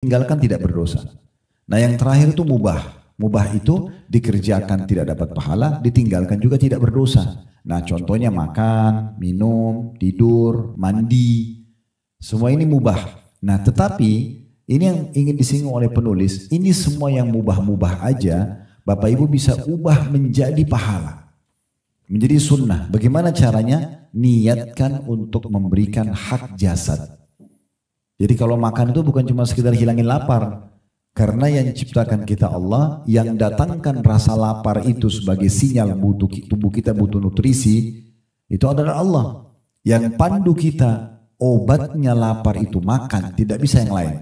ditinggalkan tidak berdosa. Nah yang terakhir itu mubah. Mubah itu dikerjakan tidak dapat pahala, ditinggalkan juga tidak berdosa. Nah contohnya makan, minum, tidur, mandi, semua ini mubah. Nah tetapi ini yang ingin disinggung oleh penulis, ini semua yang mubah-mubah aja, Bapak Ibu bisa ubah menjadi pahala. Menjadi sunnah. Bagaimana caranya? Niatkan untuk memberikan hak jasad. Jadi kalau makan itu bukan cuma sekedar hilangin lapar. Karena yang ciptakan kita Allah, yang datangkan rasa lapar itu sebagai sinyal tubuh kita butuh nutrisi, itu adalah Allah. Yang pandu kita, obatnya lapar itu makan, tidak bisa yang lain.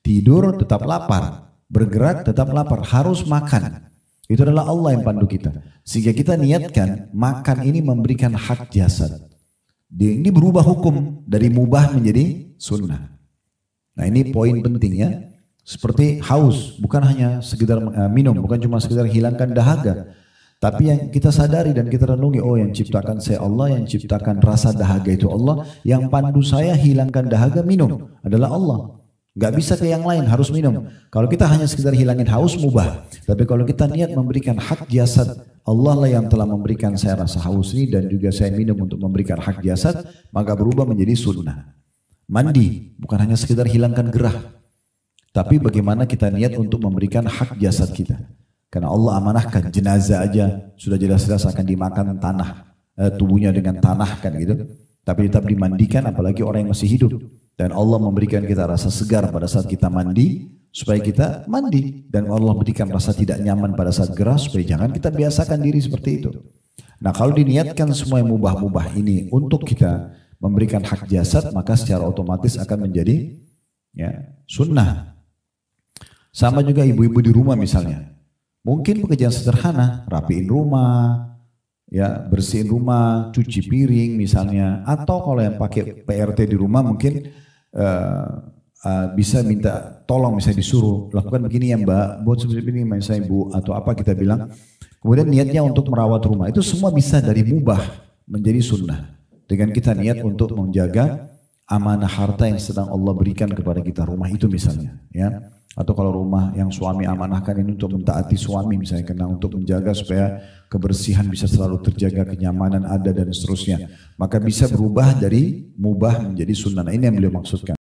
Tidur tetap lapar, bergerak tetap lapar, harus makan. Itu adalah Allah yang pandu kita. Sehingga kita niatkan, makan ini memberikan hak jasad. Ini berubah hukum, dari mubah menjadi sunnah. Nah ini poin penting ya. Seperti haus, bukan hanya sekedar minum, bukan cuma sekedar hilangkan dahaga. Tapi yang kita sadari dan kita renungi, oh yang ciptakan saya Allah, yang ciptakan rasa dahaga itu Allah, yang pandu saya hilangkan dahaga minum adalah Allah. Gak bisa ke yang lain, harus minum. Kalau kita hanya sekedar hilangin haus, mubah. Tapi kalau kita niat memberikan hak jasad, Allah lah yang telah memberikan saya rasa haus ini dan juga saya minum untuk memberikan hak jasad, maka berubah menjadi sunnah. Mandi, bukan hanya sekedar hilangkan gerah. Tapi bagaimana kita niat untuk memberikan hak jasad kita. Karena Allah amanahkan jenazah aja sudah jelas-jelas akan dimakan tanah. Tubuhnya dengan tanah kan gitu. Tapi tetap dimandikan apalagi orang yang masih hidup. Dan Allah memberikan kita rasa segar pada saat kita mandi. Supaya kita mandi. Dan Allah berikan rasa tidak nyaman pada saat gerah. Supaya jangan kita biasakan diri seperti itu. Nah kalau diniatkan semua yang mubah-mubah ini untuk kita memberikan hak jasad. Maka secara otomatis akan menjadi ya, sunnah. Sama juga ibu-ibu di rumah misalnya. Mungkin pekerjaan sederhana, rapiin rumah, ya bersihin rumah, cuci piring misalnya. Atau kalau yang pakai PRT di rumah mungkin bisa minta tolong, misalnya disuruh lakukan begini ya Mbak, buat seperti ini misalnya Bu atau apa kita bilang. Kemudian niatnya untuk merawat rumah. Itu semua bisa dari mubah menjadi sunnah. Dengan kita niat untuk menjaga amanah harta yang sedang Allah berikan kepada kita, rumah itu misalnya, ya. Atau kalau rumah yang suami amanahkan ini untuk mentaati suami misalnya, karena untuk menjaga supaya kebersihan bisa selalu terjaga, kenyamanan ada dan seterusnya. Maka bisa berubah dari mubah menjadi sunnah. Nah, ini yang beliau maksudkan.